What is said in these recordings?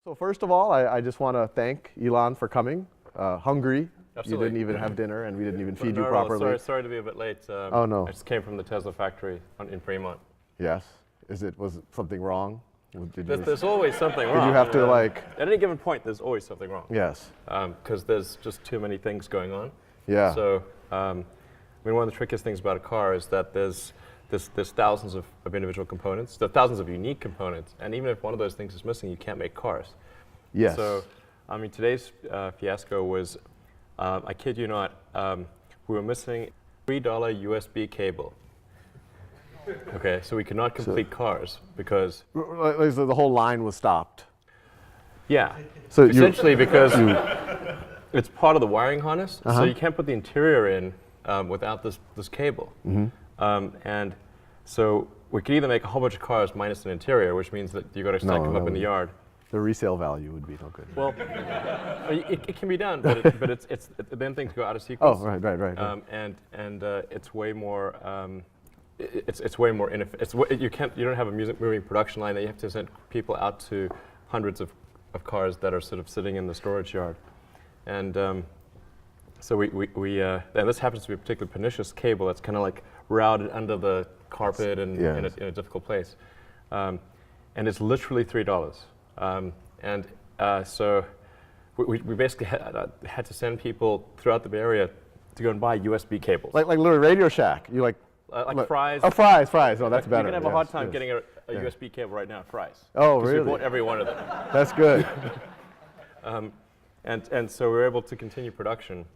So first of all, I just want to thank Elon for coming. Hungry. Absolutely. You didn't even have dinner, and we didn't even feed you properly. No, sorry to be a bit late. Oh no! I just came from the Tesla factory in Fremont. Yes. Was something wrong? There's always something wrong. Did you have to like? At any given point, there's always something wrong. Yes. Because there's just too many things going on. Yeah. So, I mean, one of the trickiest things about a car is that there's thousands of individual components. There are thousands of unique components, and even if one of those things is missing, you can't make cars. Yes. So, I mean, today's fiasco was, I kid you not, we were missing $3 USB cable. Okay, so we could not complete cars because so the whole line was stopped. Yeah. So essentially because it's part of the wiring harness, so you can't put the interior in without this cable. And so we could either make a whole bunch of cars minus an interior, which means that you got to stack them up in the yard. The resale value would be no good. Well, it can be done, but then things go out of sequence. Oh, right. And it's way more. It's way more you don't have a moving production line that you have to send people out to hundreds of cars that are sort of sitting in the storage yard, and so and this happens to be a particularly pernicious cable that's kind of like routed under the carpet and in a difficult place, and it's literally $3, so we basically had to send people throughout the Bay Area to go and buy USB cables, like literally Radio Shack. You like Fry's. Oh, Fry's. Oh, that's better. You can have a hard time getting a USB cable right now at Fry's. Oh, really? We bought every one of them. That's good. And so we were able to continue production.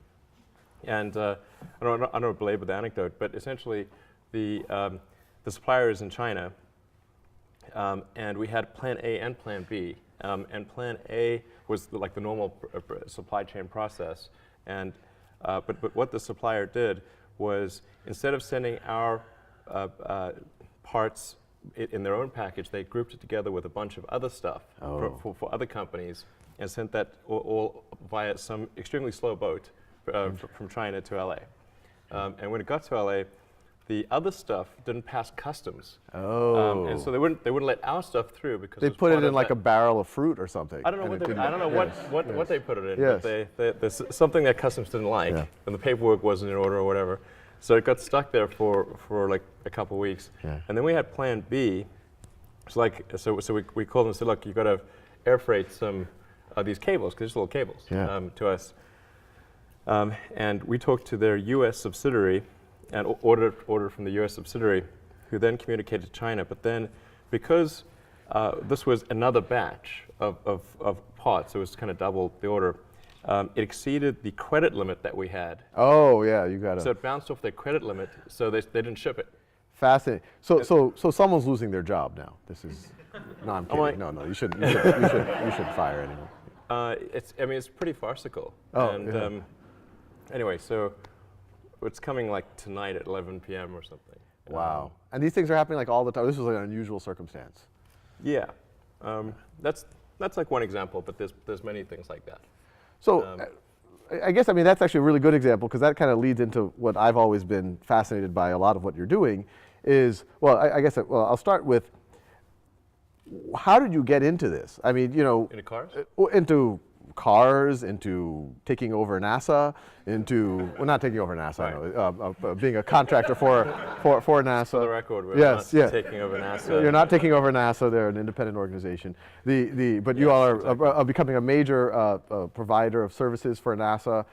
And I don't want to belabor the anecdote, but essentially the supplier is in China, and we had Plan A and Plan B. And Plan A was like the normal supply chain process. And but what the supplier did was, instead of sending our parts in their own package, they grouped it together with a bunch of other stuff for other companies and sent that all via some extremely slow boat from China to LA. And when it got to LA, the other stuff didn't pass customs. And so they wouldn't let our stuff through because they put it in like a barrel of fruit or something. I don't know what they put it in. Yes. But there's something that customs didn't like, and the paperwork wasn't in order or whatever. So it got stuck there for like a couple of weeks. And then we had Plan B. So we called them and said, look, you've got to air freight some of these cables, because they're little cables, to us. And we talked to their U.S. subsidiary and ordered from the U.S. subsidiary, who then communicated to China. But then, because this was another batch of parts, it was kind of double the order, it exceeded the credit limit that we had. Oh, yeah, you got it. So it bounced off their credit limit, so they didn't ship it. Fascinating. So someone's losing their job now. This is, no, I'm kidding. No, you should fire anyone. It's pretty farcical. Anyway, so it's coming like tonight at 11 p.m. or something. Wow. And these things are happening like all the time. This was like an unusual circumstance. Yeah. That's like one example, but there's many things like that. So I guess, that's actually a really good example, because that kind of leads into what I've always been fascinated by a lot of what you're doing is, I'll start with, how did you get into this? Into cars? Into cars, into taking over NASA, not taking over NASA, being a contractor for NASA. For the record, we're not taking over NASA. You're not taking over NASA. They're an independent organization. But you all are becoming a major provider of services for NASA.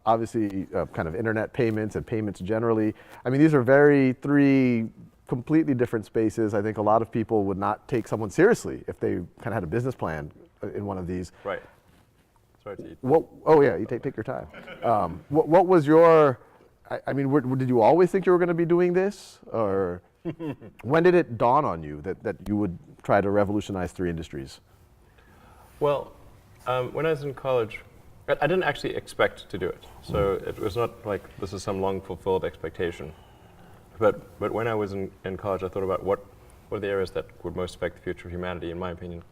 Obviously, kind of internet payments and payments generally. These are three completely different spaces. I think a lot of people would not take someone seriously if they kind of had a business plan in one of these. Right. Sorry to eat. You take your time. What was your? Did you always think you were going to be doing this, or when did it dawn on you that you would try to revolutionize three industries? Well, when I was in college, I didn't actually expect to do it. So it was not like this is some long fulfilled expectation. But when I was in college, I thought about what are the areas that would most affect the future of humanity, in my opinion,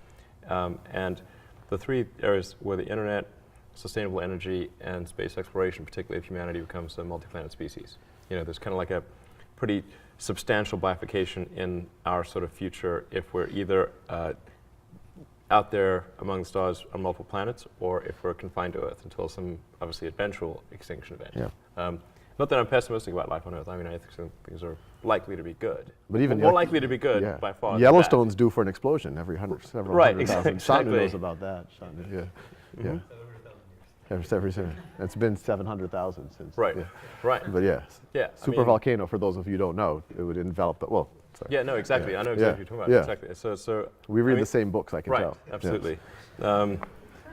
and the three areas were the internet, sustainable energy, and space exploration, particularly if humanity becomes a multi-planet species. There's kind of like a pretty substantial bifurcation in our sort of future if we're either out there among the stars on multiple planets, or if we're confined to Earth until some obviously eventual extinction event. Yeah. Not that I'm pessimistic about life on Earth. I mean, I think some things are likely to be good. But even more likely to be good by far. Yellowstone's due for an explosion every several right, hundred thousand. exactly. Shantanu knows about that. Yeah. Yeah. It's been 700,000 since. Right. Yeah. Right. But yeah. Yeah. Super volcano, for those of you who don't know, it would envelop the, well, sorry. Yeah, no, exactly. I know exactly what you're talking about. Exactly. So we read the same books, I can tell. Right, absolutely. I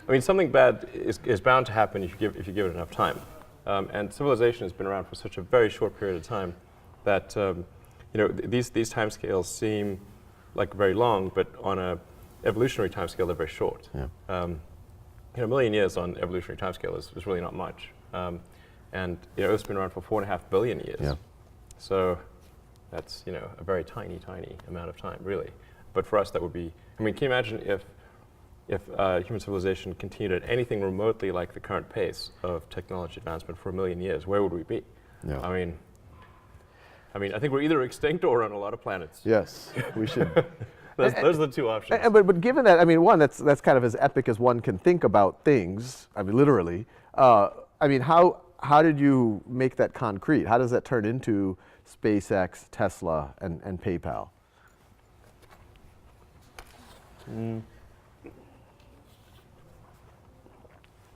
mean, something bad is bound to happen if you give it enough time. And civilization has been around for such a very short period of time that these timescales seem like very long, but on a evolutionary timescale, they're very short. Yeah. A million years on evolutionary timescale is really not much. And Earth's been around for 4.5 billion years. Yeah. So that's a very tiny amount of time, really. But for us, that would be. I mean, can you imagine if human civilization continued at anything remotely like the current pace of technology advancement for 1 million years? Where would we be? Yeah. I mean, I think we're either extinct or on a lot of planets. Yes, we should. Those are the two options. But given that, I mean, one, that's kind of as epic as one can think about things. I mean, literally. I mean, how did you make that concrete? How does that turn into SpaceX, Tesla, and PayPal?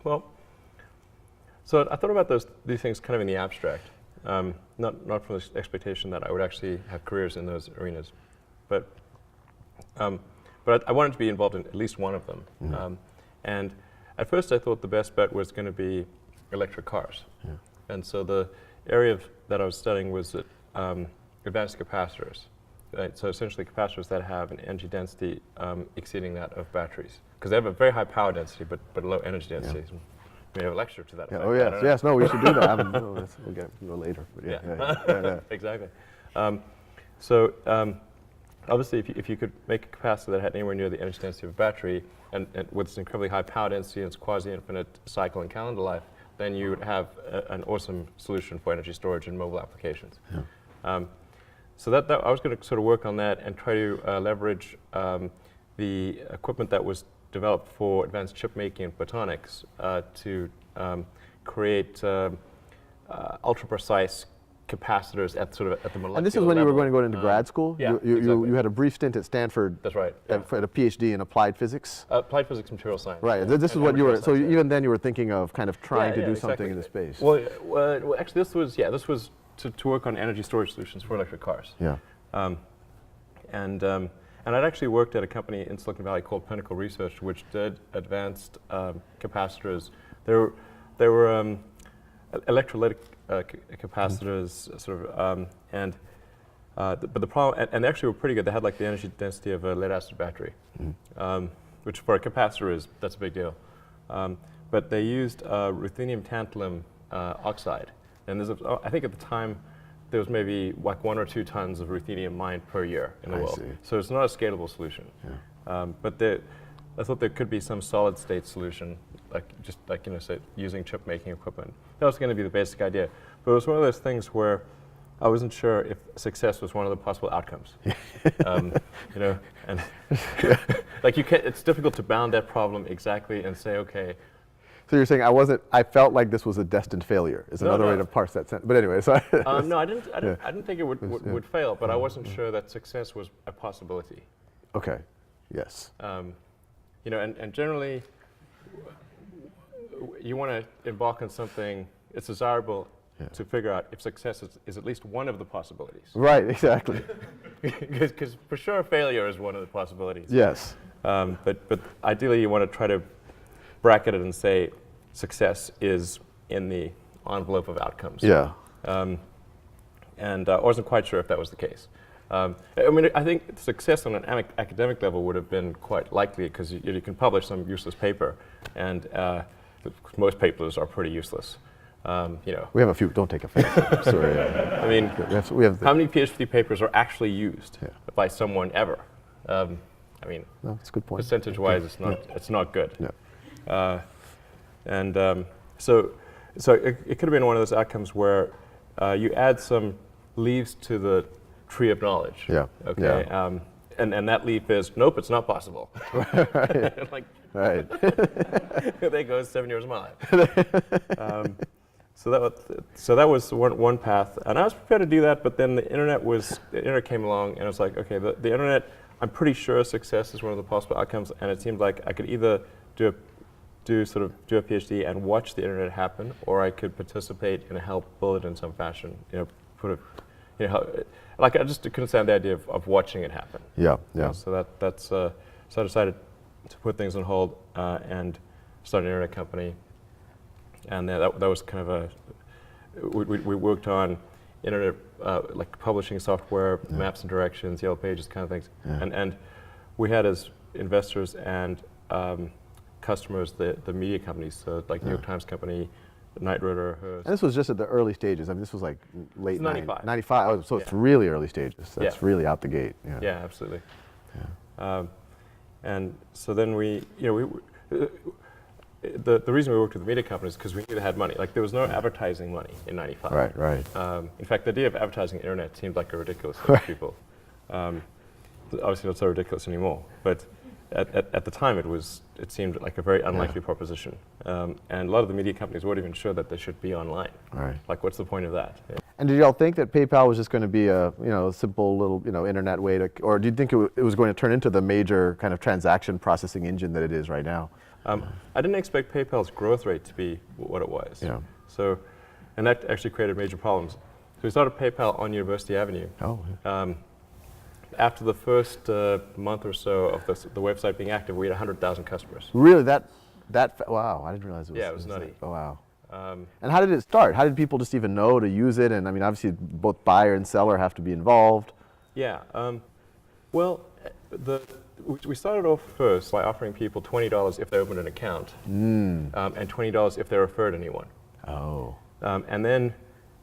Well, so I thought about these things kind of in the abstract, not from the expectation that I would actually have careers in those arenas, but I wanted to be involved in at least one of them. Mm-hmm. And at first I thought the best bet was going to be electric cars. Yeah. And so the area that I was studying was advanced capacitors. Right? So essentially capacitors that have an energy density exceeding that of batteries. Because they have a very high power density, but low energy density. Yeah. We have a lecture to that effect. Oh yes, no, we should do that. We'll go later. But yeah. Exactly. Obviously, if you could make a capacitor that had anywhere near the energy density of a battery, and with its incredibly high power density and its quasi-infinite cycle and calendar life, then you would have an awesome solution for energy storage in mobile applications. Yeah. So that I was going to sort of work on that and try to leverage the equipment that was developed for advanced chip making and photonics to create ultra precise capacitors at the molecular And this is when level. you were going into grad school? Yeah, you had a brief stint at Stanford. That's right. For a PhD in applied physics? Applied physics, material science. Right. This is what you were, so even then you were thinking of kind of trying to do something in the space. Well, actually this was to work on energy storage solutions for electric cars. Yeah. And I'd actually worked at a company in Silicon Valley called Pinnacle Research, which did advanced capacitors. They were electrolytic capacitors, but the problem, and they actually were pretty good. They had like the energy density of a lead-acid battery, which for a capacitor that's a big deal. But they used ruthenium tantalum oxide, and I think at the time there was maybe like 1 or 2 tons of ruthenium mined per year in the world. See. So it's not a scalable solution. Yeah. But I thought there could be some solid state solution, say using chip making equipment. That was going to be the basic idea. But it was one of those things where I wasn't sure if success was one of the possible outcomes. And it's difficult to bound that problem exactly and say, okay. So you're saying I felt like this was a destined failure is another way to parse that sentence. But anyway, sorry. No, I didn't think it would fail, but I wasn't sure that success was a possibility. Okay. Yes. And generally, you want to embark on something. It's desirable to figure out if success is at least one of the possibilities. Right. Exactly. Because for sure, failure is one of the possibilities. Yes. But ideally, you want to try to bracket it and say success is in the envelope of outcomes. Yeah. And I wasn't quite sure if that was the case. I think success on an academic level would have been quite likely because you can publish some useless paper, and most papers are pretty useless. We have a few. Don't take offense. Sorry. I mean, we have how many PhD papers are actually used by someone ever? No, that's a good point. Percentage-wise, it's not good. Yeah. So it could have been one of those outcomes where you add some leaves to the tree of knowledge. Yeah. Okay. Yeah. and that leap is, nope, it's not possible. Right. Like, Right. there goes 7 years of my life. So that was one path, and I was prepared to do that. But then the internet came along, and I was like, okay, the internet. I'm pretty sure success is one of the possible outcomes, and it seemed like I could either do a PhD and watch the internet happen, or I could participate and help build it in some fashion. Like I just couldn't stand the idea of watching it happen. Yeah, yeah. So so I decided to put things on hold and start an internet company. And that was kind of we worked on internet, like publishing software, maps and directions, Yellow Pages, kind of things. Yeah. And we had as investors and customers the media companies, so like New York Times Company, Knight Ridder, Hearst. And this was just at the early stages. I mean, this was like late 95. 95. Oh, so it's really early stages. That's really out the gate. Yeah, yeah, absolutely. Yeah. And so then the reason we worked with the media companies is because we knew they had money. Like there was no advertising money in '95. Right, right. In fact, the idea of advertising the internet seemed like a ridiculous thing to people. Obviously not so ridiculous anymore, but at the time it seemed like a very unlikely proposition. And a lot of the media companies weren't even sure that they should be online. Right. Like what's the point of that? Yeah. And did y'all think that PayPal was just going to be a simple little internet way to, or do you think it was going to turn into the major kind of transaction processing engine that it is right now? I didn't expect PayPal's growth rate to be what it was. Yeah. So, and that actually created major problems. So we started PayPal on University Avenue. Oh. Yeah. After the first month or so of the website being active, we had 100,000 customers. Really? Wow, I didn't realize it was. Yeah, it was nutty. Oh, wow. And how did it start? How did people just even know to use it? And I mean, obviously, both buyer and seller have to be involved. Yeah. Well, we started off first by offering people $20 if they opened an account, and $20 if they referred anyone. Oh. And then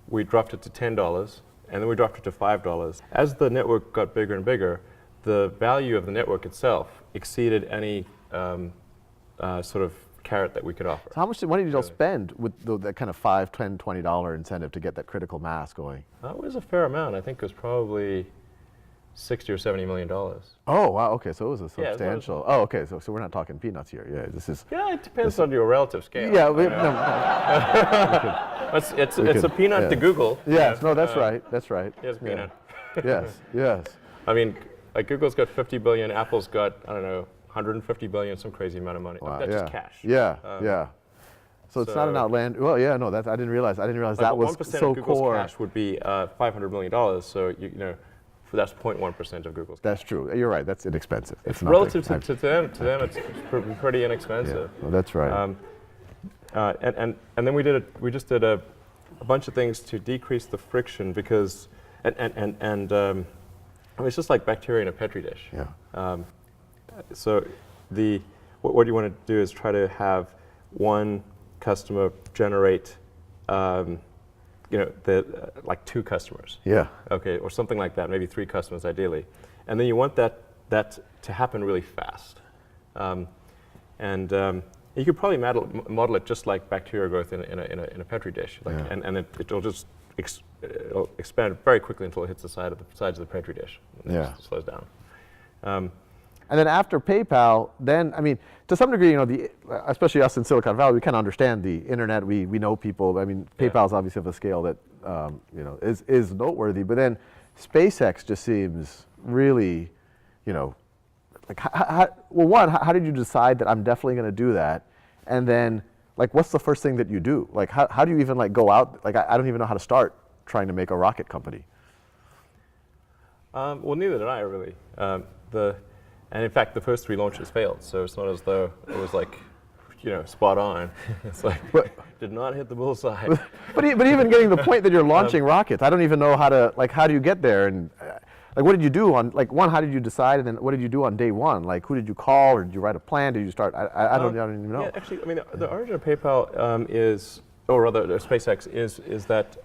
we dropped it to $10, and then we dropped it to $5. As the network got bigger and bigger, the value of the network itself exceeded any sort of carrot that we could offer. So how much money did y'all spend with that kind of $5, $10, $20 incentive to get that critical mass going? That was a fair amount. I think it was probably $60 or $70 million. Oh, wow, okay, so it was a substantial. Yeah, okay, so we're not talking peanuts here. Yeah, this is. Yeah, it depends on your relative scale. Yeah, it's a peanut to Google. Yes, no, that's right, that's right. Here's a peanut. Yes, yes. I mean, like Google's got 50 billion, Apple's got, I don't know, 150 billion, some crazy amount of money. Wow, That's just cash. Yeah, yeah. So it's not an outland. Well, yeah, no, I didn't realize like that was so 1% of Google's core. cash would be $500 million. So that's 0.1% of Google's cash. That's true. You're right. That's inexpensive. It's relative to them, it's pretty inexpensive. Yeah, well, that's right. And then we just did a bunch of things to decrease the friction because it's just like bacteria in a petri dish. Yeah. So what you want to do is try to have one customer generate like 2 customers. Yeah. Okay, or something like that, maybe 3 customers ideally. And then you want that to happen really fast. You could probably model it just like bacterial growth in a petri dish. Like, and it'll just it'll expand very quickly until it hits the sides of the petri dish. And it just slows down. And then after PayPal, then, I mean, to some degree, especially us in Silicon Valley, we kind of understand the internet. We know people. I mean, PayPal's obviously of a scale that, is noteworthy. But then SpaceX just seems really, like, how did you decide that I'm definitely going to do that? And then, like, what's the first thing that you do? Like, how do you even, like, go out? Like, I don't even know how to start trying to make a rocket company. Well, neither did I, really. And in fact, the first 3 launches failed, so it's not as though it was like, spot on. It's like, did not hit the bullseye. But even getting the point that you're launching rockets, I don't even know how do you get there? And like, what did you do on, like, how did you decide, and then what did you do on day one? Like, who did you call, or did you write a plan? Did you start, I don't even know. Yeah, actually, I mean, the origin of PayPal or rather SpaceX is that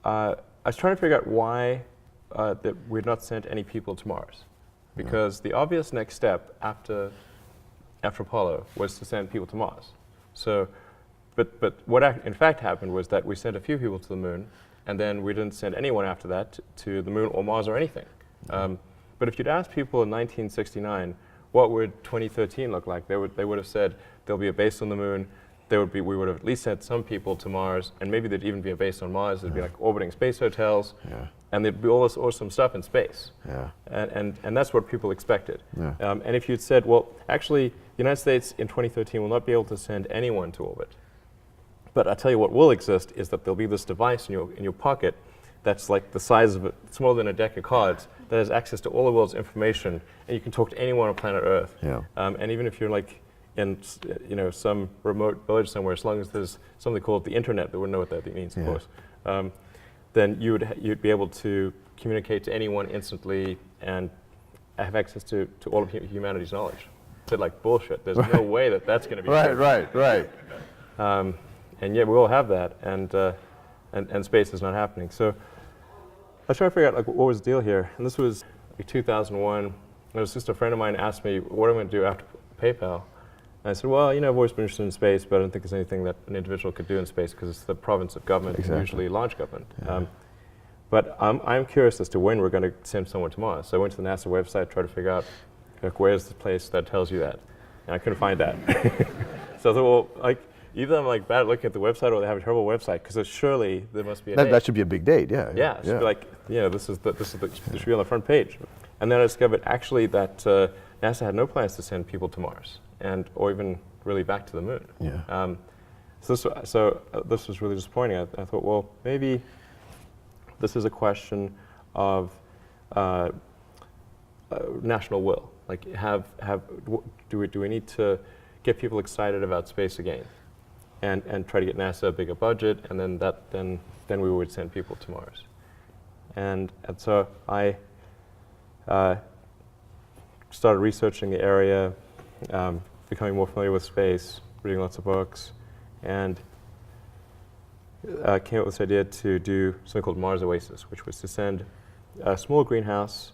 I was trying to figure out why that we had not sent any people to Mars. Because the obvious next step after Apollo was to send people to Mars. So, but what in fact happened was that we sent a few people to the moon, and then we didn't send anyone after that to the moon or Mars or anything. But if you'd asked people in 1969, what would 2013 look like? They would have said there'll be a base on the moon. We would have at least sent some people to Mars, and maybe there'd even be a base on Mars. There'd be like orbiting space hotels, and there'd be all this awesome stuff in space. And that's what people expected. And if you'd said, well, actually, the United States in 2013 will not be able to send anyone to orbit. But I'll tell you what will exist is that there'll be this device in your pocket that's like the size of smaller than a deck of cards that has access to all the world's information, and you can talk to anyone on planet Earth. And even if you're like in some remote village somewhere, as long as there's something called the internet, they wouldn't know what that means, of course, then you'd be able to communicate to anyone instantly and have access to all of humanity's knowledge. It's like bullshit. There's no way that that's going to be right. And yet we all have that, and space is not happening. So I was trying to figure out like what was the deal here, and this was like 2001. It was just a friend of mine asked me, what am I going to do after PayPal? And I said, well, I've always been interested in space, but I don't think there's anything that an individual could do in space because it's the province of government, usually large government. But I'm curious as to when we're going to send someone to Mars. So I went to the NASA website, tried to figure out, like, where's the place that tells you that? And I couldn't find that. So I thought, well, like, either I'm like bad at looking at the website or they have a terrible website, because surely there must be a date. That should be a big date, yeah. It should be like, this should be on the front page. And then I discovered actually that NASA had no plans to send people to Mars, or even really back to the moon. So this was really disappointing. I thought, well, maybe this is a question of national will. Like, do we need to get people excited about space again, and try to get NASA a bigger budget, and then we would send people to Mars. And so I started researching the area, becoming more familiar with space, reading lots of books, and came up with this idea to do something called Mars Oasis, which was to send a small greenhouse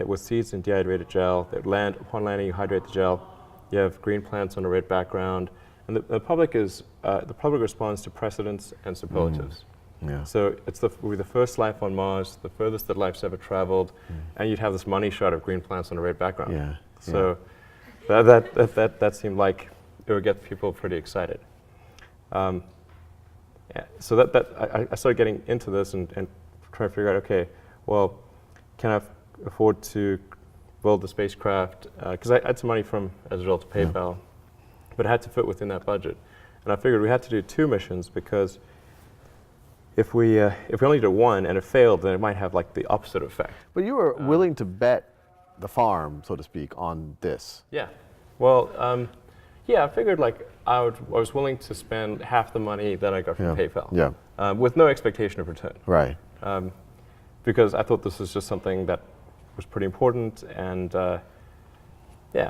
with seeds in dehydrated gel. Upon landing, you hydrate the gel. You have green plants on a red background, and the public responds to precedents and superlatives. So we're the first life on Mars, the furthest that life's ever traveled, and you'd have this money shot of green plants on a red background. So that seemed like it would get people pretty excited. So I started getting into this and trying to figure out, okay, well, can I afford to build the spacecraft? Because I had some money as a result of PayPal, but it had to fit within that budget. And I figured we had to do 2 missions, because if we only did one and it failed, then it might have like the opposite effect. But you were willing to bet the farm, so to speak, on this. Yeah. Well, I figured like I was willing to spend half the money that I got from PayPal. With no expectation of return. Right. Because I thought this was just something that was pretty important, and I'm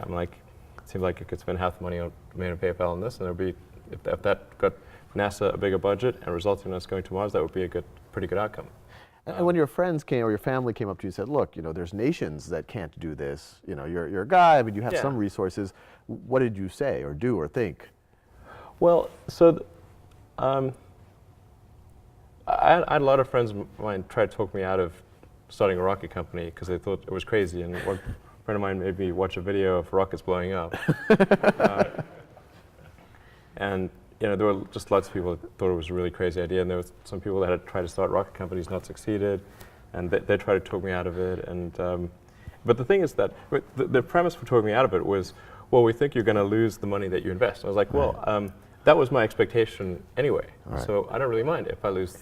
like, it seemed like I could spend half the money on PayPal on this, and there'd be, if that got NASA a bigger budget and resulted in us going to Mars, that would be a pretty good outcome. And when your friends came or your family came up to you and said, look, there's nations that can't do this, you're a guy, but you have some resources, what did you say or do or think? Well, so I had a lot of friends of mine try to talk me out of starting a rocket company because they thought it was crazy, and one friend of mine made me watch a video of rockets blowing up. And there were just lots of people that thought it was a really crazy idea, and there was some people that had tried to start rocket companies, not succeeded, and they tried to talk me out of it. And but the thing is that the premise for talking me out of it was, well, we think you're going to lose the money that you invest. And I was like, well, that was my expectation anyway, so I don't really mind if I lose.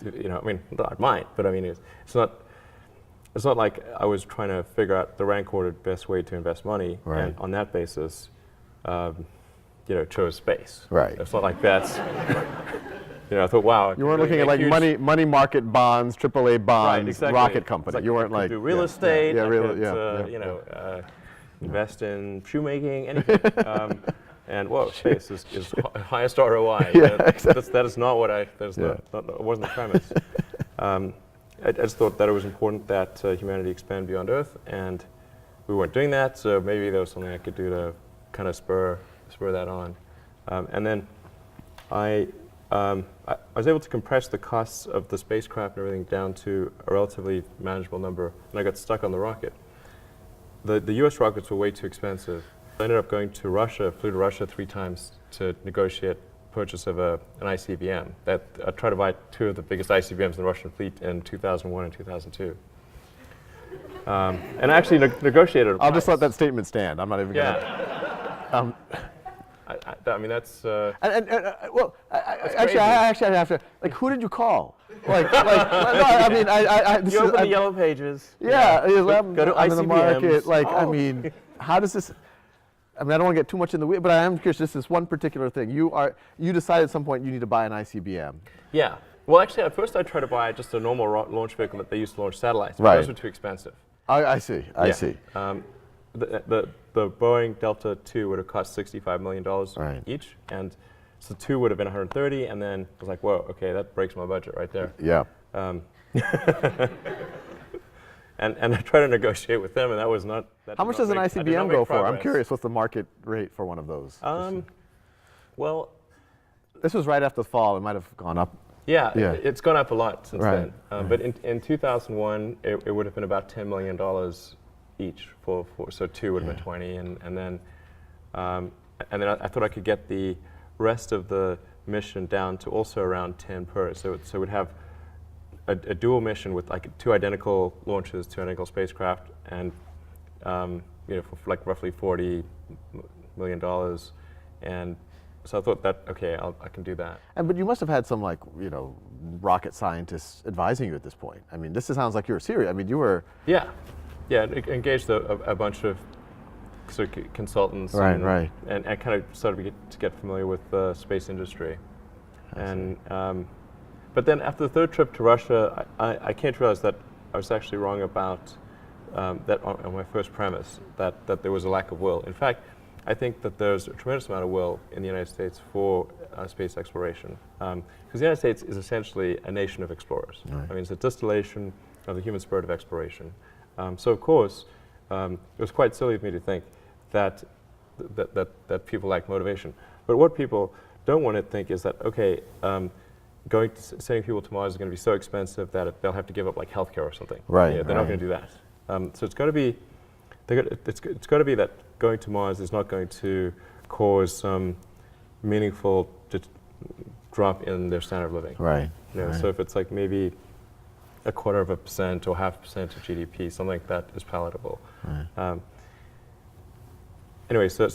I mean, I might, but I mean, it's not like I was trying to figure out the rank-ordered best way to invest money, and on that basis, chose space. Right. It's not like that's. I thought, wow. You weren't looking at like money market bonds, AAA bonds, rocket company. Like you weren't like do real estate. Invest in shoemaking, anything. And space is highest ROI. That is not what that wasn't the premise. I just thought that it was important that humanity expand beyond Earth, and we weren't doing that. So maybe there was something I could do to kind of spur that on. And then I was able to compress the costs of the spacecraft and everything down to a relatively manageable number, and I got stuck on the rocket. the U.S. rockets were way too expensive. I ended up going to Russia, flew to Russia 3 times to negotiate purchase of an ICBM. I tried to buy 2 of the biggest ICBMs in the Russian fleet in 2001 and 2002. And I actually negotiated. I'll just let that statement stand. I'm not even going to. I mean, that's. Well, actually, I have to. Like, who did you call? No, I mean, you open the yellow pages. Yeah, go to I'm in the market. Like, Oh. I mean, how does this? I mean, I don't want to get too much in the weeds, but I am curious. Just this one particular thing. You decided at some point you need to buy an ICBM. Yeah. Well, actually, at first I tried to buy just a normal launch vehicle that they used to launch satellites. Right. Those were too expensive. I see. I see. The Boeing Delta II would have cost $65 million each, and so 2 would have been 130, and then I was like, whoa, okay, that breaks my budget right there. Yeah. And I tried to negotiate with them, and that was not. That How much does an ICBM go for? I'm curious. What's the market rate for one of those? Well, this was right after the fall. It might have gone up. Yeah, it's gone up a lot since Right. then. But in 2001, it would have been about $10 million each so 2 would have been 20, and then I thought I could get the rest of the mission down to also around 10 per. So we'd have a dual mission with like 2 identical launches, 2 identical spacecraft, and for like roughly $40 million, and so I thought that, okay, I can do that. But you must have had some rocket scientists advising you at this point. I mean, this sounds like you were serious. I mean, you were. Yeah, engaged a bunch of sort of consultants. Right. And I kind of started to get familiar with the space industry. But then after the 3rd trip to Russia, I came to realize that I was actually wrong about that on my first premise, that there was a lack of will. In fact, I think that there's a tremendous amount of will in the United States for space exploration. Because the United States is essentially a nation of explorers. Right. I mean, it's a distillation of the human spirit of exploration. So of course, it was quite silly of me to think that people lack motivation. But what people don't want to think is that, okay, sending people to Mars is going to be so expensive that they'll have to give up like healthcare or something. Right. They're not going to do that. So it's got to be, it's got to be that going to Mars is not going to cause some meaningful drop in their standard of living. Right. So if it's like maybe 0.25% or 0.5% of GDP, something like that is palatable. Right. Anyway, so I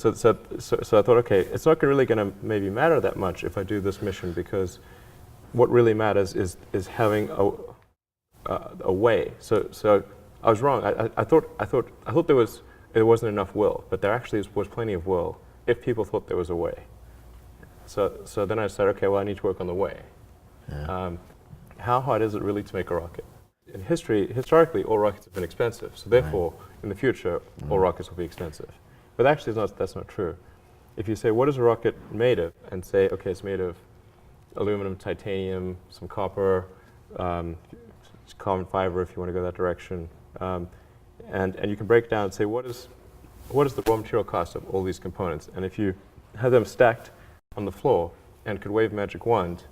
thought, okay, it's not really going to maybe matter that much if I do this mission, because what really matters is having a way. So I was wrong. I thought there wasn't enough will, but there actually was plenty of will if people thought there was a way. So then I said, okay, well, I need to work on the way. Yeah. How hard is it really to make a rocket? In historically, all rockets have been expensive. So therefore, in the future, all rockets will be expensive. But actually, that's not true. If you say, what is a rocket made of? And say, okay, it's made of aluminum, titanium, some copper, carbon fiber, if you want to go that direction. And you can break down and say, what is the raw material cost of all these components? And if you have them stacked on the floor and could wave a magic wand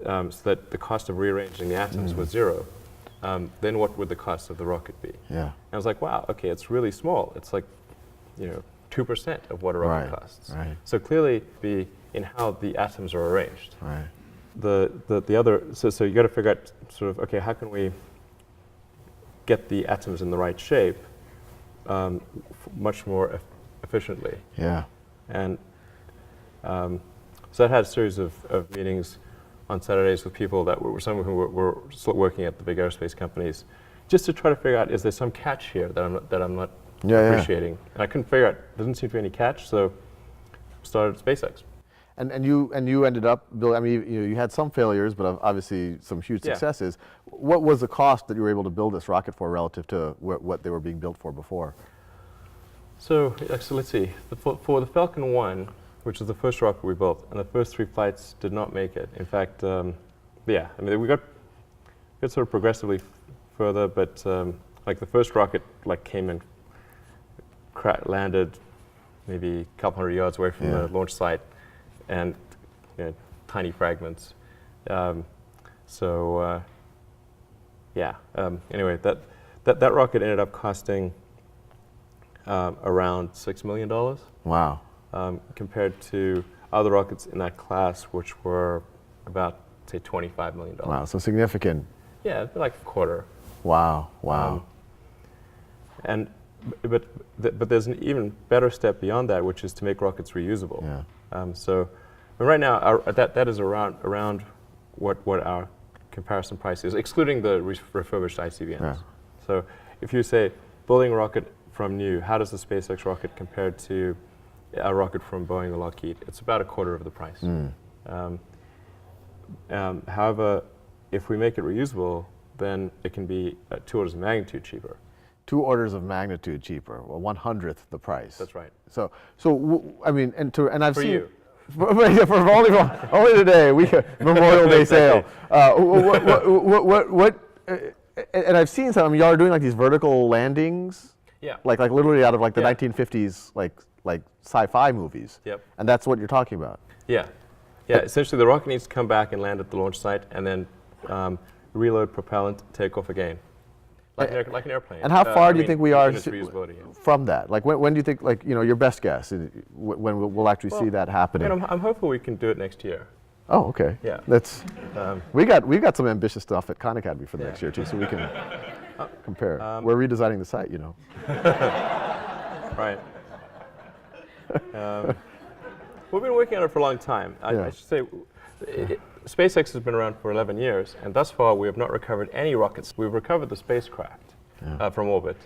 so that the cost of rearranging the atoms was 0, then what would the cost of the rocket be? Yeah. And I was like, wow, okay, it's really small. It's like, 2% of what a rocket costs. Right. So clearly be in how the atoms are arranged. Right. The other, so you got to figure out sort of, okay, how can we get the atoms in the right shape much more efficiently? Yeah. And so I had a series of meetings on Saturdays with people that were some of whom were still working at the big aerospace companies, just to try to figure out, is there some catch here that I'm not appreciating? And I couldn't figure out. There didn't seem to be any catch, so started SpaceX. And you ended up building. I mean, you had some failures, but obviously some huge successes. What was the cost that you were able to build this rocket for relative to what they were being built for before? So let's see. For the Falcon 1, which was the first rocket we built, and the first 3 flights did not make it. In fact, I mean, we got sort of progressively further, but like the first rocket came and landed maybe a couple hundred yards away from the launch site, and tiny fragments. Anyway, that rocket ended up costing around $6 million. Wow. Compared to other rockets in that class, which were about, say, $25 million. Wow, so significant. Yeah, like a quarter. Wow, wow. But there's an even better step beyond that, which is to make rockets reusable. Yeah. So right now, that is around what our comparison price is, excluding the refurbished ICBMs. Yeah. So if you say building a rocket from new, how does the SpaceX rocket compare to a rocket from Boeing or Lockheed? It's about a quarter of the price. However, if we make it reusable, then it can be 2 orders of magnitude cheaper. 2 orders of magnitude cheaper, well, 1/100th the price. That's right. So I mean, and I've For seen you. for only today Memorial Day sale. And I've seen some. I mean, y'all are doing like these vertical landings. Yeah. Like literally out of like the Yeah. 1950s like sci-fi movies. Yep. And that's what you're talking about. Yeah. Yeah. Essentially, the rocket needs to come back and land at the launch site, and then reload propellant, take off again. Like an airplane. And how far do you think we are from that? Like when do you think, like, your best guess when we'll actually see that happening? I'm hopeful we can do it next year. Oh, okay. Yeah. That's we've got some ambitious stuff at Khan Academy for the next year too, so we can compare. We're redesigning the site, Right. We've been working on it for a long time. I should say, SpaceX has been around for 11 years, and thus far we have not recovered any rockets. We've recovered the spacecraft from orbit,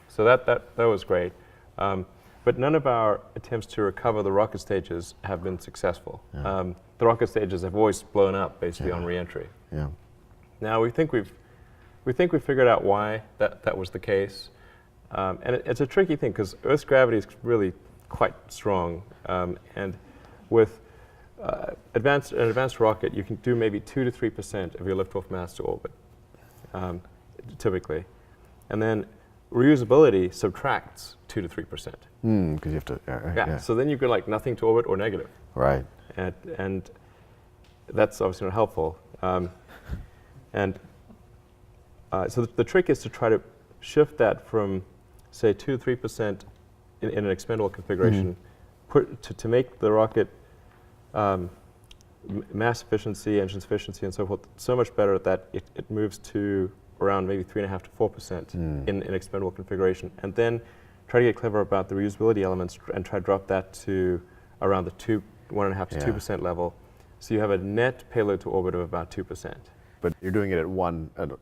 so that was great. But none of our attempts to recover the rocket stages have been successful. The rocket stages have always blown up basically on reentry. Yeah. Now we think we've figured out why that was the case, and it's a tricky thing because Earth's gravity is really quite strong, and with an advanced rocket, you can do maybe 2 to 3% of your liftoff mass to orbit, typically, and then reusability subtracts 2 to 3%. Because you have to. Yeah. So then you go like nothing to orbit or negative. Right. And that's obviously not helpful. So the trick is to try to shift that from, say, 2 to 3% in an expendable configuration, to make the rocket mass efficiency, engine efficiency, and so forth so much better that it moves to around maybe 3.5 to 4% in expendable configuration, and then try to get clever about the reusability elements and try to drop that to around the 1.5 to 2% level, so you have a net payload to orbit of about 2%. But you're doing it at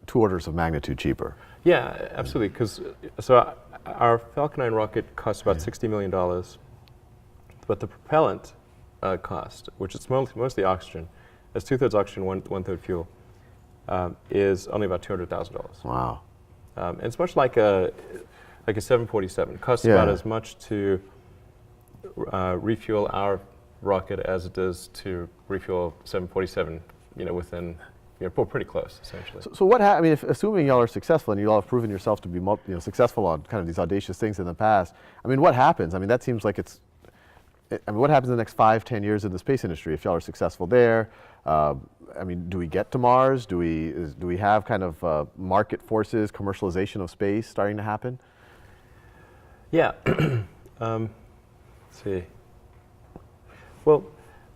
2 orders of magnitude cheaper. Yeah, absolutely. Because our Falcon 9 rocket costs about $60 million, but the propellant cost, which is mostly oxygen, as 2/3 oxygen, 1/3 fuel, is only about $200,000. Wow. And it's much like a 747. It costs about as much to refuel our rocket as it does to refuel 747. Within. Pretty close, essentially. So what I mean, assuming y'all are successful and you all have proven yourself to be successful on kind of these audacious things in the past, I mean, what happens? I mean, that seems like what happens in the next 5, 10 years in the space industry if y'all are successful there? I mean, do we get to Mars? Do we have kind of market forces, commercialization of space starting to happen? Yeah. Let's see. Well,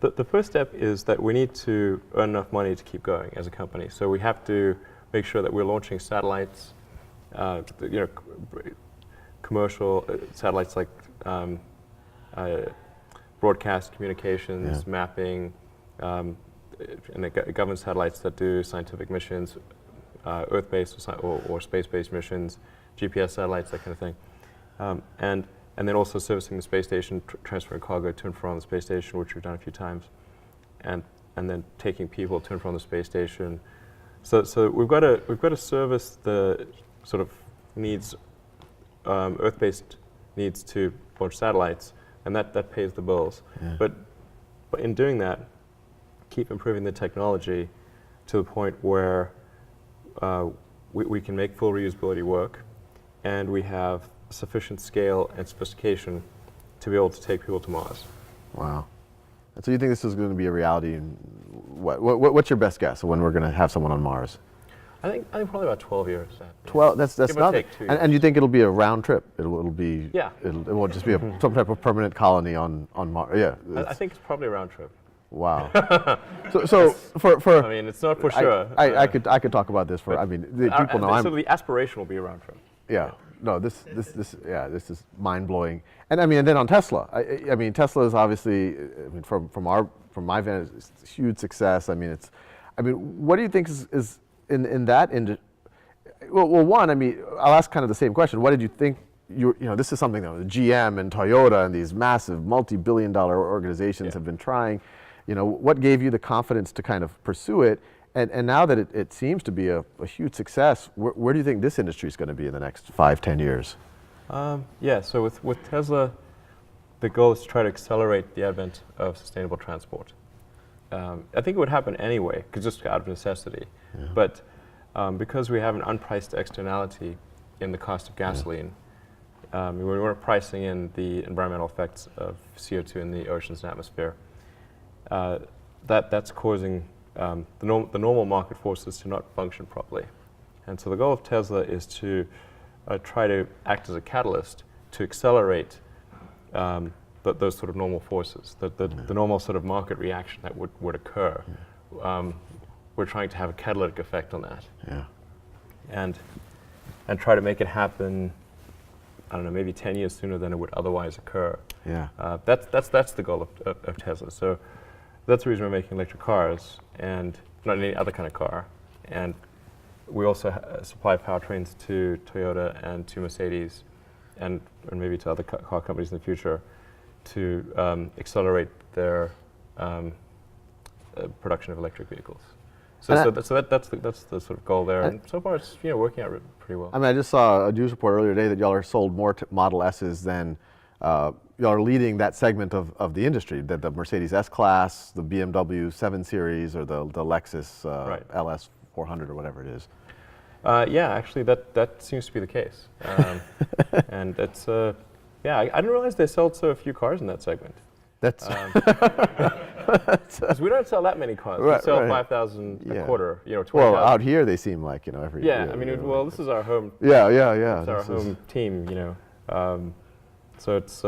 the first step is that we need to earn enough money to keep going as a company. So we have to make sure that we're launching satellites, commercial satellites like broadcast communications, mapping, and government satellites that do scientific missions, Earth-based or space-based missions, GPS satellites, that kind of thing. And then also servicing the space station, transferring cargo to and from the space station, which we've done a few times, and then taking people to and from the space station. So we've got to service the sort of needs, Earth-based needs to launch satellites, and that pays the bills. Yeah. But in doing that, keep improving the technology to the point where we can make full reusability work, and we have sufficient scale and sophistication to be able to take people to Mars. Wow. And so you think this is going to be a reality in what's your best guess of when we're going to have someone on Mars? I think probably about 12 years. 12. That's not. Take 2 years. And you think it'll be a round trip? It'll be. Yeah. It won't just be some type of permanent colony on Mars. Yeah. I think it's probably a round trip. Wow. so for. I mean, it's not for sure. I could talk about this for. I mean, people know. So the aspiration will be a round trip. Yeah. No, this is mind blowing. And I mean, and then on Tesla, I mean, Tesla is obviously, I mean, from my vantage, it's a huge success. I mean, what do you think is in that industry? Well, one, I mean, I'll ask kind of the same question. What did you think? This is something that GM and Toyota and these massive multi-billion-dollar organizations have been trying. What gave you the confidence to kind of pursue it? And now that it seems to be a huge success, where do you think this industry is going to be in the next 5-10 years? Yeah, so with Tesla, the goal is to try to accelerate the advent of sustainable transport. I think it would happen anyway, just out of necessity. Yeah. But because we have an unpriced externality in the cost of gasoline, we weren't pricing in the environmental effects of CO2 in the oceans and atmosphere. That's causing the normal market forces to not function properly. And so the goal of Tesla is to try to act as a catalyst to accelerate those sort of normal forces, the normal sort of market reaction that would occur. We're trying to have a catalytic effect on that. Yeah. And try to make it happen, I don't know, maybe 10 years sooner than it would otherwise occur. Yeah. That's the goal of Tesla. So that's the reason we're making electric cars and not any other kind of car. And we also supply powertrains to Toyota and to Mercedes and maybe to other car companies in the future to accelerate their production of electric vehicles. So that's the sort of goal there. And so far it's working out pretty well. I mean, I just saw a news report earlier today that y'all are sold more Model S's than y'all are leading that segment of the industry, the Mercedes S-Class, the BMW 7 Series, or the Lexus LS 400 or whatever it is. Yeah, actually that seems to be the case. And it's, I didn't realize they sold so few cars in that segment. That's because we don't sell that many cars. We sell 5,000 a quarter. 20,000. Well, out here they seem like every. Yeah, I mean, well, this is our home. Yeah. It's our home team. So it's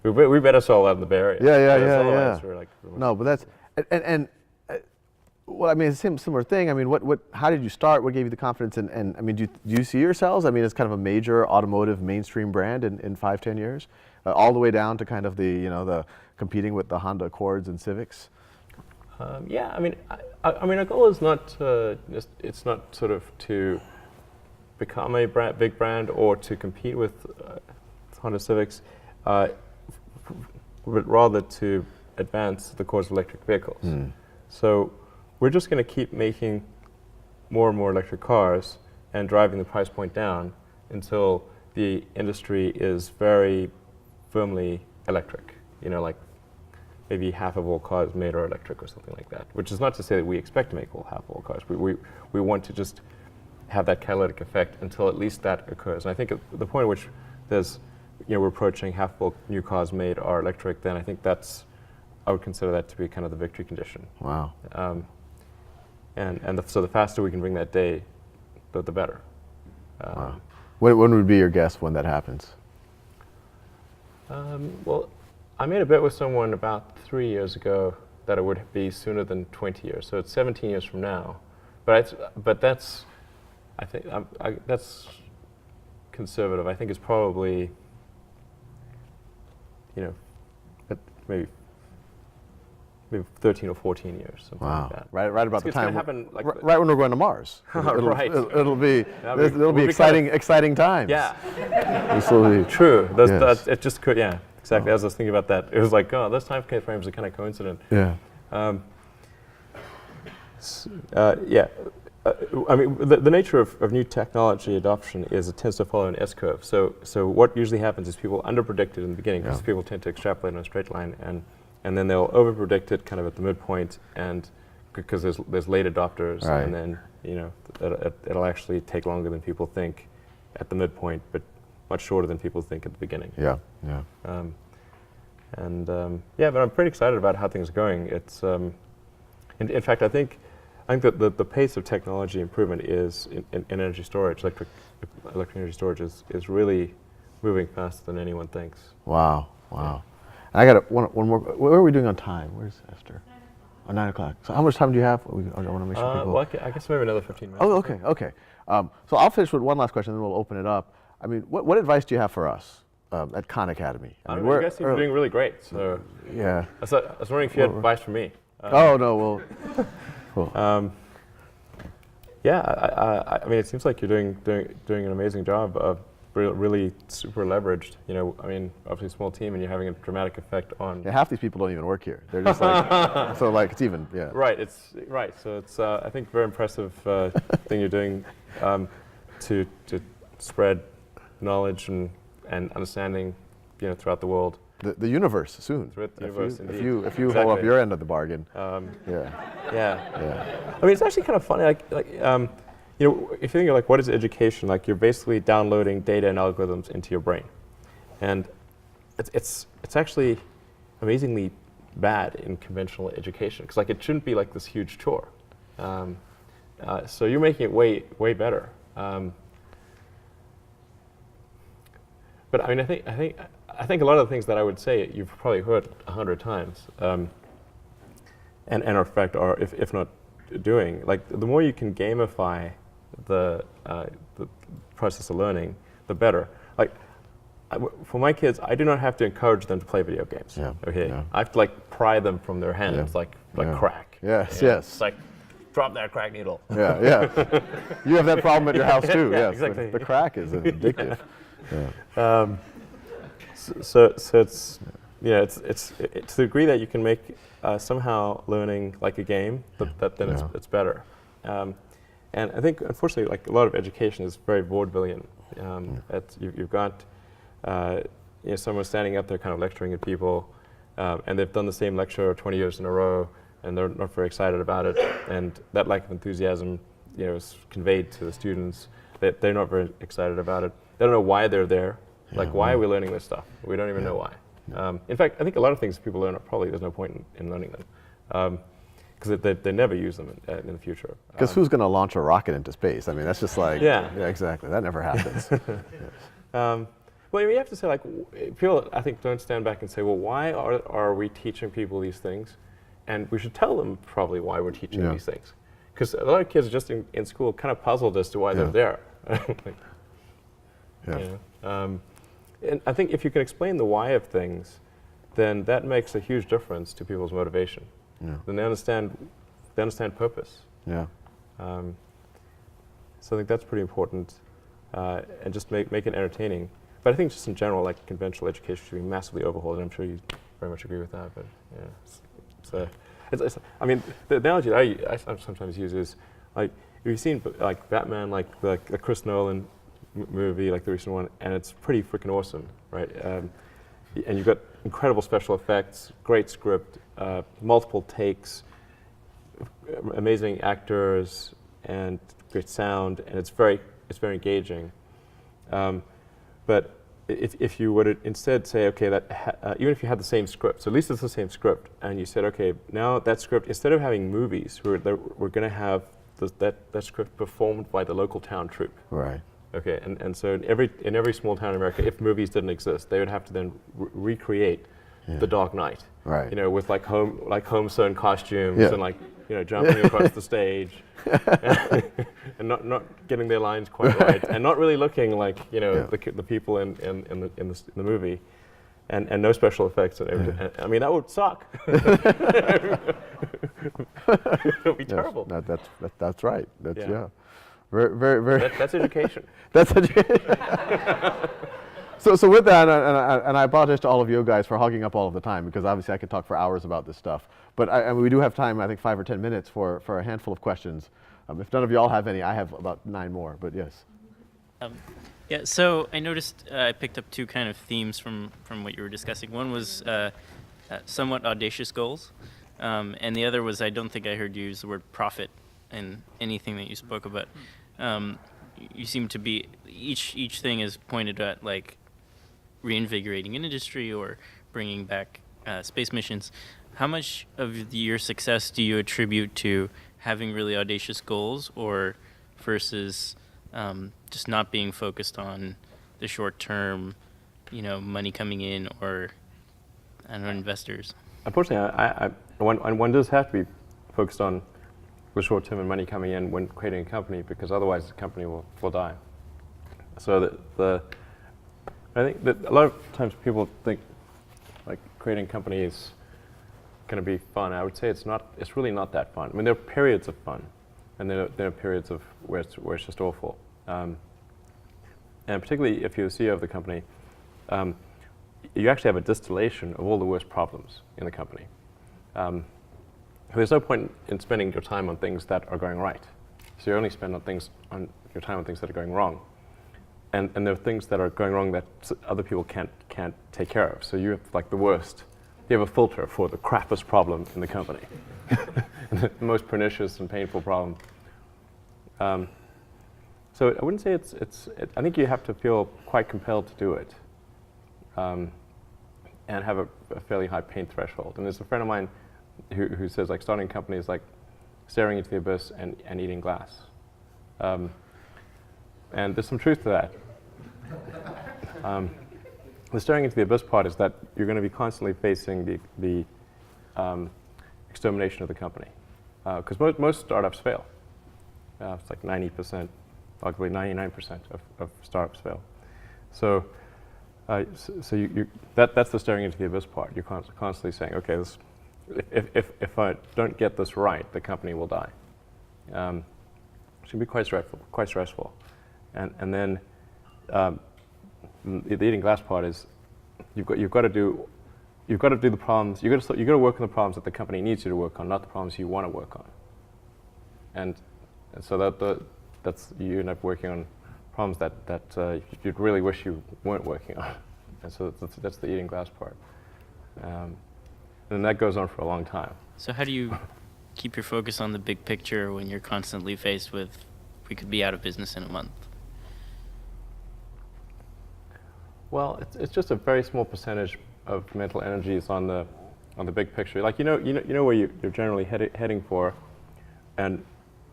we better sell that in the Bay Area. Yeah. We're like, no, but that's and well, I mean, it's a similar thing. I mean, how did you start? What gave you the confidence? And I mean, do you see yourselves? I mean, as kind of a major automotive mainstream brand in 5-10 years, all the way down to kind of the competing with the Honda Accords and Civics. Yeah, I mean, our goal is not it's not sort of to become a big brand or to compete with Honda Civics, but rather to advance the cause of electric vehicles. So we're just going to keep making more and more electric cars and driving the price point down until the industry is very firmly electric. Like maybe half of all cars made are electric or something like that. Which is not to say that we expect to make half of all cars. We want to just have that catalytic effect until at least that occurs. And I think at the point at which there's, we're approaching half of all new cars made are electric, then I think I would consider that to be kind of the victory condition. Wow. So the faster we can bring that day, the better. Wow. When would be your guess when that happens? Well, I made a bet with someone about 3 years ago that it would be sooner than 20 years. So it's 17 years from now. But that's, I think, that's conservative. I think it's probably, maybe 13 or 14 years, something like that. Right about the time. Happen right when we're going to Mars. Right. It'll be exciting times. Yeah. This will be true. It just could. Yeah. Exactly. As I was thinking about that, it was like, those time frames are kind of coincident. Yeah. I mean, the nature of new technology adoption is it tends to follow an S-curve. So what usually happens is people underpredict it in the beginning because people tend to extrapolate in a straight line, and then they'll overpredict it kind of at the midpoint, and because there's late adopters, and then it'll actually take longer than people think at the midpoint, but much shorter than people think at the beginning. Yeah. But I'm pretty excited about how things are going. It's in fact, I think I think that the pace of technology improvement is in energy storage, electric energy storage is really moving faster than anyone thinks. Wow, wow. And I got one more. What are we doing on time? Where's Esther? 9 o'clock. So how much time do you have? I want to make sure people. Well, I guess maybe another 15 minutes. Oh, okay, okay. So I'll finish with one last question, and then we'll open it up. I mean, what advice do you have for us at Khan Academy? I guess you're doing really great. So yeah. I was wondering if you had advice for me. Oh no, well. Yeah, I mean, it seems like you're doing an amazing job of really super leveraged. You know, I mean, obviously a small team, and you're having a dramatic effect on. Yeah, half these people don't even work here. They're just like, so like it's even, yeah. Right. It's right. So it's I think very impressive thing you're doing to spread knowledge and understanding, you know, throughout the world. The universe soon. Throughout the universe, if you hold up your end of the bargain. Yeah. I mean, it's actually kind of funny. Like you know, if you think of like what is education, like you're basically downloading data and algorithms into your brain, and it's actually amazingly bad in conventional education because like it shouldn't be like this huge chore. So you're making it way better. But I mean, I think a lot of the things that I would say you've probably heard 100 times, and in fact are if not doing. Like the more you can gamify the process of learning, the better. Like for my kids, I do not have to encourage them to play video games. Yeah. Okay. Yeah. I have to like pry them from their hands, like crack. Yes. You know? Yes. It's like drop that crack needle. Yeah. Yeah. You have that problem at your house too. Yeah, Yes. exactly. The crack is addictive. Yeah. So it's it's to the degree that you can make somehow learning like a game, then it's better. And I think unfortunately, like a lot of education is very vaudevillian. You've got someone standing up there kind of lecturing at people, and they've done the same lecture 20 years in a row, and they're not very excited about it. And that lack of enthusiasm, is conveyed to the students. That they're not very excited about it. They don't know why they're there. Like, why are we learning this stuff? We don't even know why. In fact, I think a lot of things people learn, probably there's no point in learning them. Because they never use them in the future. Because who's going to launch a rocket into space? I mean, that's just like, yeah, exactly. That never happens. Well, you have to say, like, people, I think, don't stand back and say, well, why are we teaching people these things? And we should tell them probably why we're teaching these things. Because a lot of kids are just in school kind of puzzled as to why they're there. And I think if you can explain the why of things, then that makes a huge difference to people's motivation. Then they understand purpose. So I think that's pretty important, and just make it entertaining. But I think just in general, like conventional education should be massively overhauled, and I'm sure you very much agree with that. But I mean, the analogy that I sometimes use is like if you've seen like Batman, like the Chris Nolan movie, like the recent one, and it's pretty freaking awesome, right? And you've got incredible special effects, great script, multiple takes, amazing actors, and great sound, and it's very engaging. But if you were to instead say, okay, even if you had the same script, so at least it's the same script, and you said, okay, now that script, instead of having movies, we're going to have that script performed by the local town troupe. Right. Okay, and so in every small town in America, if movies didn't exist, they would have to then recreate The Dark Knight. Right. With like home sewn costumes and like jumping across the stage, and not getting their lines quite right, and not really looking like the people in the movie, and no special effects and everything. I mean, that would suck. It would be terrible. That's right. That's Very. That's education. That's education. So with that, and I apologize to all of you guys for hogging up all of the time, because obviously I could talk for hours about this stuff. But we do have time, I think 5 or 10 minutes for a handful of questions. If none of you all have any, I have about 9 more, but yes. Yeah, so I noticed I picked up 2 kind of themes from what you were discussing. One was somewhat audacious goals, and the other was, I don't think I heard you use the word profit in anything that you spoke about. You seem to be, each thing is pointed at like reinvigorating an industry or bringing back space missions. How much of your success do you attribute to having really audacious goals, or versus just not being focused on the short term, money coming in, or I don't know, investors? Unfortunately, one does have to be focused on the short term and money coming in when creating a company, because otherwise the company will die. So I think that a lot of times people think like creating a company is going to be fun. I would say it's not. It's really not that fun. I mean, there are periods of fun, and there are periods of where it's just awful. And particularly if you're the CEO of the company, you actually have a distillation of all the worst problems in the company. There's no point in spending your time on things that are going right. So you only spend your time on things that are going wrong. And there are things that are going wrong that other people can't take care of. So you have like the worst. You have a filter for the crappiest problem in the company, the most pernicious and painful problem. So I wouldn't say I think you have to feel quite compelled to do it, and have a fairly high pain threshold. And there's a friend of mine who says like starting a company is like staring into the abyss and eating glass. And there's some truth to that. The staring into the abyss part is that you're going to be constantly facing the extermination of the company, because most startups fail. It's like 90%, arguably 99% of startups fail. So, that's the staring into the abyss part. You're constantly saying, okay, if I don't get this right, the company will die. It can be quite stressful. And then the eating glass part is you've got to do the problems. You've got to work on the problems that the company needs you to work on, not the problems you want to work on. And so that's you end up working on problems that you'd really wish you weren't working on. And so that's the eating glass part. And that goes on for a long time. So how do you keep your focus on the big picture when you're constantly faced with, we could be out of business in a month? Well, it's just a very small percentage of mental energies on the big picture. Like you know where you're generally heading for, and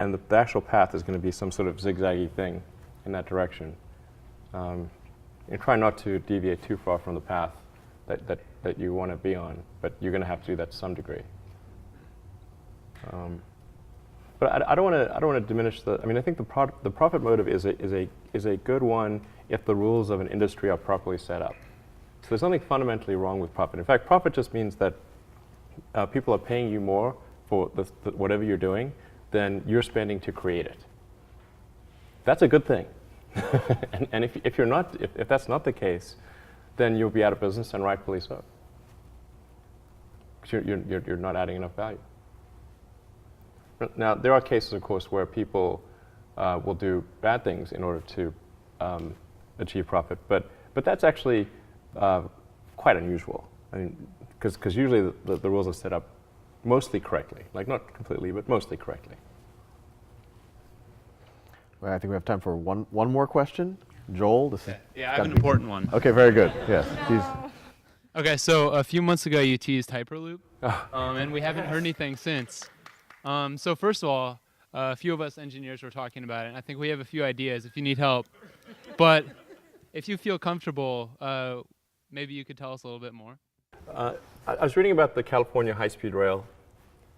the actual path is going to be some sort of zigzaggy thing in that direction. And try not to deviate too far from the path that you want to be on, but you're going to have to do that to some degree. But I don't want to diminish the. I mean, I think the profit motive is a good one if the rules of an industry are properly set up. So there's nothing fundamentally wrong with profit. In fact, profit just means that people are paying you more for whatever you're doing than you're spending to create it. That's a good thing. and if that's not the case, then you'll be out of business, and rightfully so. Because you're not adding enough value. Now, there are cases, of course, where people will do bad things in order to achieve profit, but that's actually quite unusual. I mean, because usually the rules are set up mostly correctly, like not completely, but mostly correctly. Well, I think we have time for one more question. Joel, yeah, I have an important one. Okay, very good. Yes. Okay, so a few months ago you teased Hyperloop, and we haven't heard anything since. So first of all, a few of us engineers were talking about it, and I think we have a few ideas if you need help. But if you feel comfortable, maybe you could tell us a little bit more. I was reading about the California high-speed rail,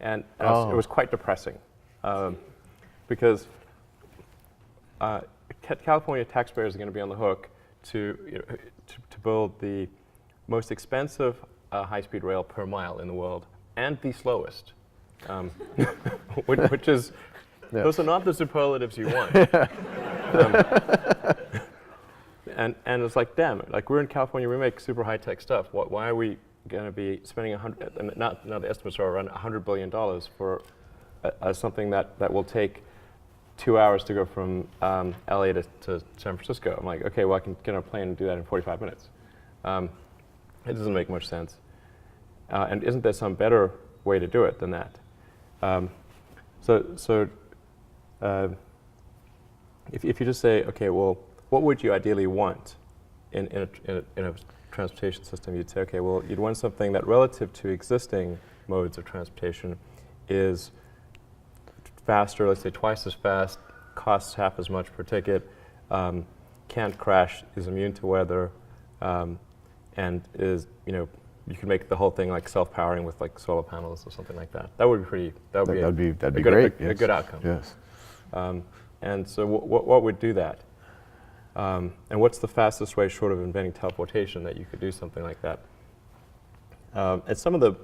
and it was quite depressing, because California taxpayers are going to be on the hook to build the most expensive high-speed rail per mile in the world, and the slowest, which is, those are not the superlatives you want. And it's like, damn it, like we're in California, we make super high-tech stuff. Why are we going to be spending now the estimates are around $100 billion for something that will take 2 hours to go from LA to San Francisco. I'm like, okay, well I can get on a plane and do that in 45 minutes. It doesn't make much sense. And isn't there some better way to do it than that? If you just say, okay, well, what would you ideally want in a transportation system? You'd say, okay, well, you'd want something that relative to existing modes of transportation is faster, let's say twice as fast, costs half as much per ticket, can't crash, is immune to weather, and is, you can make the whole thing like self-powering with like solar panels or something like that. That would be pretty. That'd be great. A good outcome. Yes. And so what would do that? And what's the fastest way, short of inventing teleportation, that you could do something like that? And some of the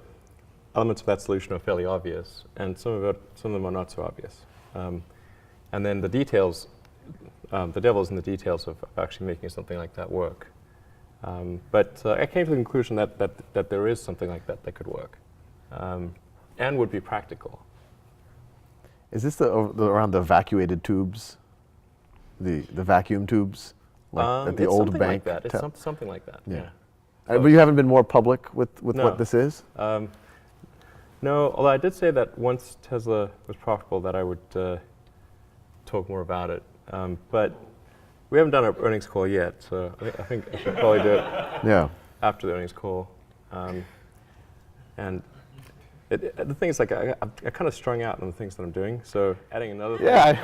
elements of that solution are fairly obvious, and some of them are not so obvious. And then the details, the devil's in the details of actually making something like that work. But I came to the conclusion that there is something like that that could work, and would be practical. Is this around the evacuated tubes, the vacuum tubes, like at the old bank? Like that. It's something like that. Yeah. But you haven't been more public with what this is? No, although I did say that once Tesla was profitable that I would talk more about it. But we haven't done our earnings call yet, so I think I should probably do it after the earnings call. And the thing is, like, I kind of strung out on the things that I'm doing, so adding another thing. Yeah.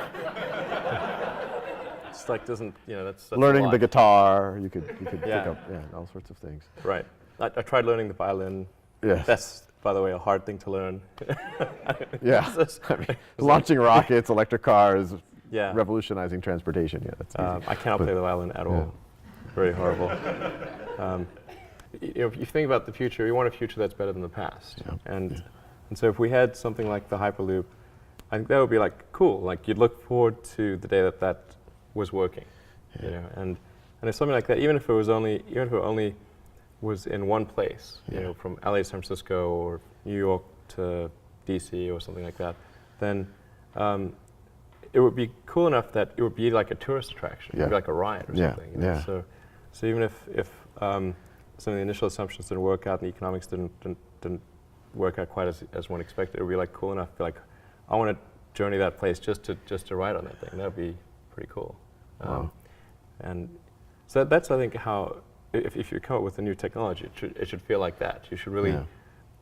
It's like doesn't, that's learning the guitar, you could pick up all sorts of things. Right. I tried learning the violin. Yes. That's, by the way, a hard thing to learn. Yeah. Launching rockets, electric cars, revolutionizing transportation. Yeah, that's easy. I cannot play the violin at all. Very horrible. If you think about the future, you want a future that's better than the past. And so if we had something like the Hyperloop, I think that would be like cool. Like you'd look forward to the day that was working, and if something like that, even if it only was in one place, from LA to San Francisco or New York to DC or something like that, then it would be cool enough that it would be like a tourist attraction, it would be like a ride or something. So even if some of the initial assumptions didn't work out and the economics didn't work out quite as one expected, it would be like cool enough to be like, I want to journey that place just to ride on that thing. That would be pretty cool. Wow. And so that's, I think, how, if you come up with a new technology, it should feel like that. You should really,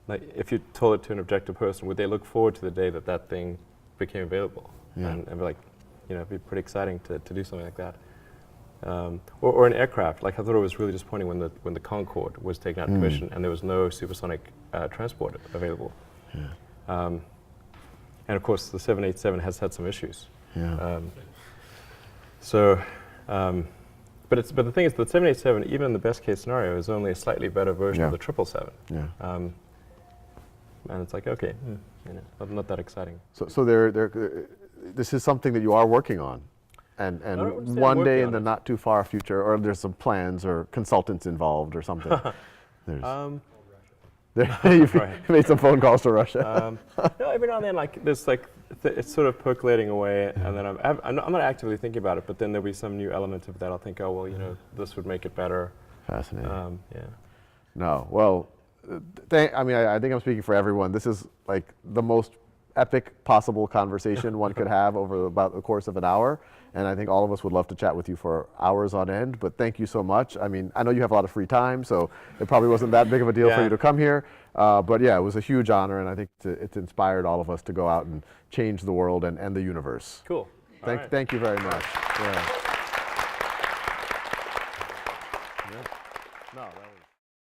like, if you told it to an objective person, would they look forward to the day that thing became available? And be like, it'd be pretty exciting to do something like that. Or an aircraft. Like, I thought it was really disappointing when the Concorde was taken out of commission and there was no supersonic transport available. And of course, the 787 has had some issues. But the thing is, the 787, even in the best case scenario, is only a slightly better version of the 777. And it's like, okay, not that exciting. So this is something that you are working on, and one day in the not too far future, or there's some plans or consultants involved or something. You've made some phone calls to Russia. No, every now and then, like there's like it's sort of percolating away, and then I'm not actively thinking about it, but then there'll be some new element of that. I'll think, oh well, this would make it better. Fascinating. No, well, I think I'm speaking for everyone. This is like the most epic possible conversation one could have over about the course of an hour. And I think all of us would love to chat with you for hours on end, but thank you so much. I mean, I know you have a lot of free time, so it probably wasn't that big of a deal for you to come here. But yeah, it was a huge honor, and I think it's inspired all of us to go out and change the world and the universe. Cool. Thank you very much. No,